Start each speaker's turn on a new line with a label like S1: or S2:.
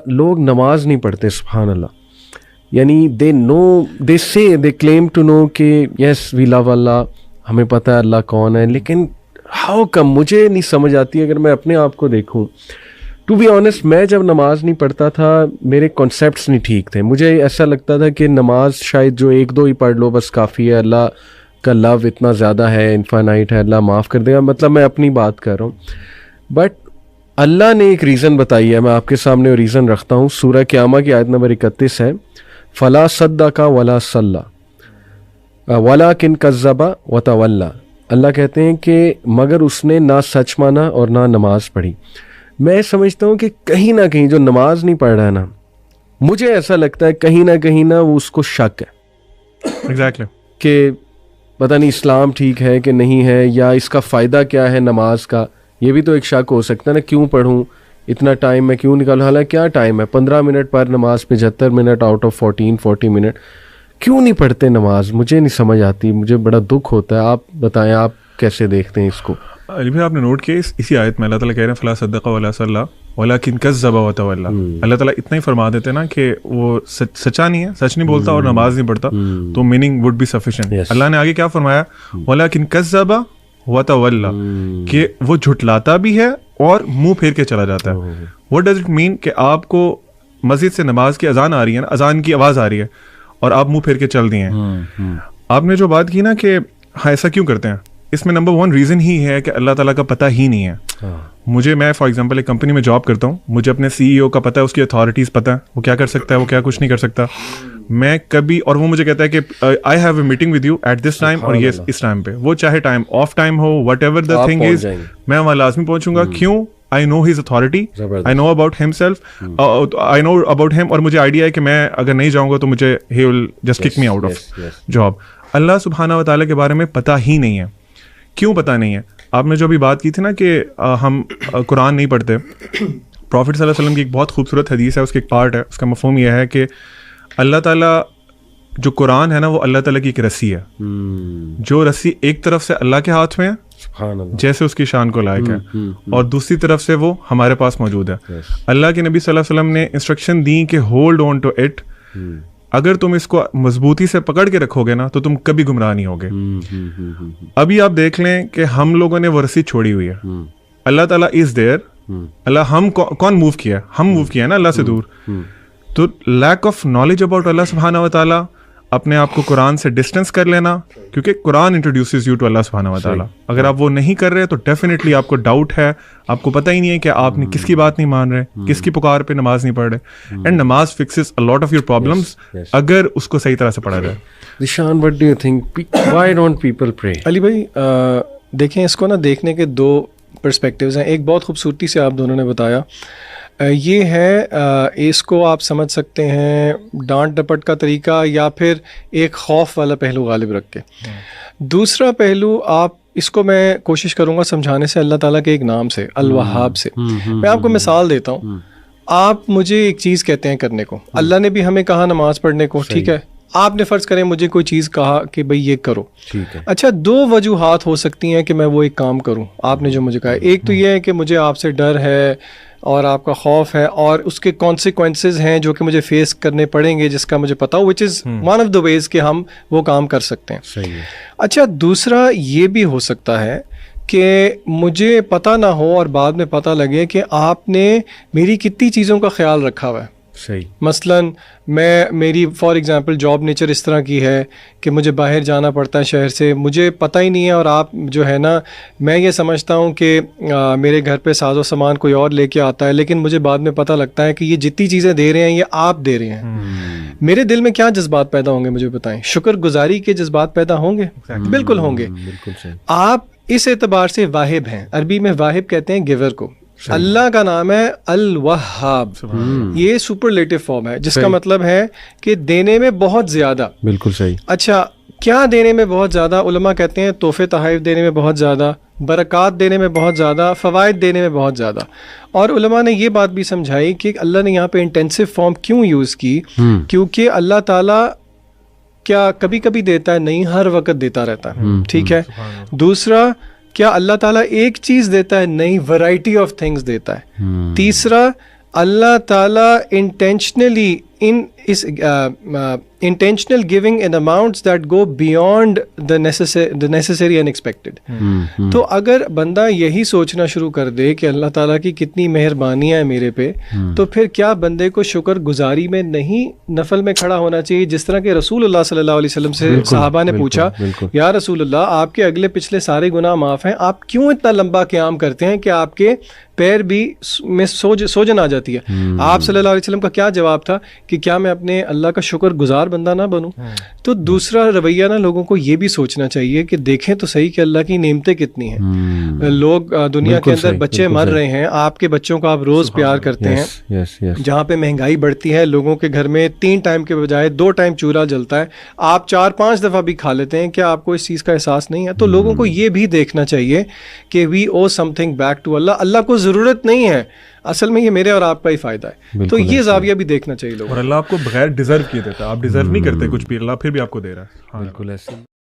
S1: لوگ نماز نہیں پڑھتے, سبحان اللہ. یعنی دے کلیم ٹو نو کہ یس وی لو اللہ, ہمیں پتہ ہے اللہ کون ہے, لیکن ہاؤ کم, مجھے نہیں سمجھ آتی. اگر میں اپنے آپ کو دیکھوں, ٹو بی آنیسٹ, میں جب نماز نہیں پڑھتا تھا میرے کانسیپٹس نہیں ٹھیک تھے. مجھے ایسا لگتا تھا کہ نماز شاید جو 1-2 ہی پڑھ لو بس کافی ہے, اللہ کا لو اتنا زیادہ ہے, انفائنائٹ ہے, اللہ معاف کر دے گا. مطلب میں اپنی بات کر رہا ہوں, بٹ اللہ نے ایک ریزن بتائی ہے, میں آپ کے سامنے وہ ریزن رکھتا ہوں. سورہ قیامہ کی آیت نمبر 31 ہے, فلا صدق ولا صلی ولکن کذب وتولی. اللہ کہتے ہیں کہ مگر اس نے نہ سچ مانا اور نہ نماز پڑھی. میں سمجھتا ہوں کہ کہیں نہ کہیں جو نماز نہیں پڑھ رہا ہے نا, مجھے ایسا لگتا ہے کہیں نہ وہ اس کو شک ہے
S2: ایگزیکٹلی
S1: کہ پتہ نہیں اسلام ٹھیک ہے کہ نہیں ہے, یا اس کا فائدہ کیا ہے نماز کا. یہ بھی تو ایک شک ہو سکتا ہے نا, کیوں پڑھوں, اتنا ٹائم میں کیوں نکالوں, حالانکہ کیا ٹائم ہے, 15 منٹ پر نماز, 75 منٹ آؤٹ آف 40 منٹ, کیوں نہیں پڑھتے نماز. مجھے نہیں سمجھ آتی, مجھے بڑا دکھ ہوتا ہے. آپ بتائیں, آپ کیسے دیکھتے ہیں اس کو؟
S2: علی بھائی آپ نے نوٹ کیا اسی آیت میں اللہ تعالیٰ کہہ رہے ہیں فلا صدق ولا صلی ولکن کذب وتولی. اللہ تعالیٰ اتنا ہی فرما دیتے ہیں نا کہ وہ سچا نہیں ہے, سچ نہیں بولتا اور نماز نہیں پڑھتا, تو میننگ وڈ بی سفیشینٹ. اللہ نے آگے کیا فرمایا, ولکن کذب وتولی, کہ وہ جھٹلاتا بھی ہے اور منہ پھیر کے چلا جاتا ہے. واٹ ڈز اٹ مین, کہ آپ کو مسجد سے نماز کی اذان آ رہی ہے نا, اذان کی آواز آ رہی ہے اور آپ منہ پھیر کے چل دیے ہیں. آپ نے جو بات کی نا کہ ہاں ایسا کیوں کرتے ہیں, اس میں نمبر 1 ریزن ہی ہے کہ اللہ تعالیٰ کا پتہ ہی نہیں ہے. میں فار ایگزامپل ایک کمپنی میں جاب کرتا ہوں, مجھے اپنے CEO کا پتہ ہے, اس کی اتھارٹیز پتہ ہے, وہ کیا کر سکتا ہے, وہ کیا کچھ نہیں کر سکتا. میں کبھی, اور وہ مجھے کہتا ہے کہ I have a meeting with you at this time, اور یہ اس ٹائم پہ, وہ چاہے ٹائم آف ٹائم ہو, whatever the thing is, میں وہاں لازمی پہنچوں گا. کیوں؟ I know his authority, I know about himself, I know about him, اور مجھے آئیڈیا ہے کہ میں اگر نہیں جاؤں گا تو مجھے he will just kick me out of job. اللہ سبحانہ و تعالیٰ کے بارے میں پتہ ہی نہیں ہے. کیوں پتہ نہیں ہے؟ آپ نے جو ابھی بات کی تھی نا کہ ہم قرآن نہیں پڑھتے, پروفٹ صلی اللہ علیہ وسلم کی ایک بہت خوبصورت حدیث ہے, اس کی ایک پارٹ ہے, اس کا مفہوم یہ ہے کہ اللہ تعالیٰ جو قرآن ہے نا, وہ اللہ تعالیٰ کی ایک رسی ہے, جو رسی ایک طرف سے اللہ کے ہاتھ میں ہے جیسے اس کی شان کو لائق ہے, اور دوسری طرف سے وہ ہمارے پاس موجود ہے. اللہ کے نبی صلی اللہ علیہ وسلم نے انسٹرکشن دی کہ ہولڈ آن ٹو اٹ, اگر تم اس کو مضبوطی سے پکڑ کے رکھو گے نا تو تم کبھی گمراہ نہیں ہوگے. ابھی آپ دیکھ لیں کہ ہم لوگوں نے وہ رسی چھوڑی ہوئی ہے. اللہ تعالیٰ از دیئر, اللہ ہم کون موو کیا ہے, ہم موو کیا ہے نا اللہ سے دور. تو لیک آف نالج اباؤٹ اللہ سبحانہ و تعالیٰ, اپنے آپ کو قرآن سے ڈسٹینس کر لینا, کیونکہ قرآن انٹروڈیوسز یو ٹو اللہ سبحانہ و تعالیٰ. اگر آپ وہ نہیں کر رہے تو ڈیفینیٹلی آپ کو ڈاؤٹ ہے, آپ کو پتہ ہی نہیں ہے کہ آپ نے کس کی بات نہیں مان رہے, کس کی پکار پہ نماز نہیں پڑھ رہے. اینڈ نماز fixes a lot of your problems اگر اس کو صحیح طرح سے پڑھا جائے.
S1: Zeeshan, what do you think, why don't people pray?
S3: علی بھائی دیکھیں, اس کو نا دیکھنے کے 2 پرسپیکٹیوز ہیں. ایک بہت خوبصورتی سے آپ دونوں نے بتایا, یہ ہے اس کو آپ سمجھ سکتے ہیں ڈانٹ ڈپٹ کا طریقہ, یا پھر ایک خوف والا پہلو غالب رکھ کے. دوسرا پہلو آپ اس کو میں کوشش کروں گا سمجھانے سے اللہ تعالیٰ کے ایک نام سے, الوہاب سے. میں آپ کو مثال دیتا ہوں. آپ مجھے ایک چیز کہتے ہیں کرنے کو, اللہ نے بھی ہمیں کہا نماز پڑھنے کو, ٹھیک ہے, آپ نے فرض کریں مجھے کوئی چیز کہا کہ بھئی یہ کرو, اچھا 2 وجوہات ہو سکتی ہیں کہ میں وہ ایک کام کروں. آپ نے جو مجھے کہا, ایک تو یہ ہے کہ مجھے آپ سے ڈر ہے اور آپ کا خوف ہے, اور اس کے کانسیکوینسز ہیں جو کہ مجھے فیس کرنے پڑیں گے, جس کا مجھے پتا ہو, وچ از ون آف دا ویز کہ ہم وہ کام کر سکتے ہیں. اچھا دوسرا یہ بھی ہو سکتا ہے کہ مجھے پتہ نہ ہو اور بعد میں پتہ لگے کہ آپ نے میری کتنی چیزوں کا خیال رکھا ہوا ہے.
S1: صحیح.
S3: مثلاً میری فار ایگزامپل جاب نیچر اس طرح کی ہے کہ مجھے باہر جانا پڑتا ہے شہر سے, مجھے پتہ ہی نہیں ہے, اور آپ جو ہے نا, میں یہ سمجھتا ہوں کہ میرے گھر پہ ساز و سامان کوئی اور لے کے آتا ہے, لیکن مجھے بعد میں پتہ لگتا ہے کہ یہ جتنی چیزیں دے رہے ہیں یہ آپ دے رہے ہیں. میرے دل میں کیا جذبات پیدا ہوں گے مجھے بتائیں؟ شکر گزاری کے جذبات پیدا ہوں گے, بالکل ہوں گے. آپ اس اعتبار سے واہب ہیں, عربی میں واہب کہتے ہیں گیور کو. اللہ کا نام ہے الوہاب, یہ سپرلیٹو فارم ہے جس کا مطلب ہے کہ دینے میں بہت زیادہ.
S1: بالکل صحیح.
S3: اچھا کیا دینے میں بہت زیادہ؟ علماء کہتے ہیں تحفے تحائف دینے میں بہت زیادہ, برکات دینے میں بہت زیادہ, فوائد دینے میں بہت زیادہ. اور علماء نے یہ بات بھی سمجھائی کہ اللہ نے یہاں پہ انٹینسو فارم کیوں یوز کی, کیونکہ اللہ تعالیٰ کیا کبھی کبھی دیتا ہے, نہیں ہر وقت دیتا رہتا ہے, ٹھیک ہے. دوسرا, کیا اللہ تعالیٰ ایک چیز دیتا ہے؟ نہیں, ورائٹی آف تھنگس دیتا ہے. تیسرا, اللہ تعالیٰ intentionally intentional giving in amounts that go beyond the necessary and expected. تو اگر بندہ یہی سوچنا شروع کر دے کہ اللہ تعالیٰ کی کتنی مہربانیاں ہیں میرے پہ, تو پھر کیا بندے کو شکر گزاری میں نہیں نفل میں کھڑا ہونا چاہیے؟ جس طرح کہ رسول اللہ صلی اللہ علیہ وسلم سے صحابہ نے پوچھا, یا رسول اللہ آپ کے اگلے پچھلے سارے گناہ معاف ہیں, آپ کیوں اتنا لمبا قیام کرتے ہیں کہ آپ کے پیر بھی میں سوجن آ جاتی ہے؟ آپ صلی اللہ علیہ وسلم کا کیا جواب تھا کہ کیا میں اپنے اللہ کا شکر گزار بندہ نہ بنوں؟ تو دوسرا رویہ نا لوگوں کو یہ بھی سوچنا چاہیے کہ دیکھیں تو صحیح کہ اللہ کی نعمتیں کتنی ہیں. لوگ دنیا کے اندر بچے مر رہے ہیں, آپ کے بچوں کو آپ روز پیار کرتے ہیں. جہاں پہ مہنگائی بڑھتی ہے, لوگوں کے گھر میں 3 ٹائم کے بجائے 2 ٹائم چولہا جلتا ہے, آپ 4-5 دفعہ بھی کھا لیتے ہیں. کیا آپ کو اس چیز کا احساس نہیں ہے؟ تو لوگوں کو یہ بھی دیکھنا چاہیے کہ وی او سم تھنگ بیک ٹو اللہ. اللہ کو ضرورت نہیں ہے, اصل میں یہ میرے اور آپ کا ہی فائدہ ہے. تو یہ زاویہ بھی دیکھنا چاہیے لوگوں.
S2: اور اللہ آپ کو بغیر ڈیزرو کیے دیتا ہے, آپ ڈیزرو نہیں کرتے کچھ بھی, اللہ پھر بھی آپ کو دے رہا ہے.
S1: بالکل ایسے.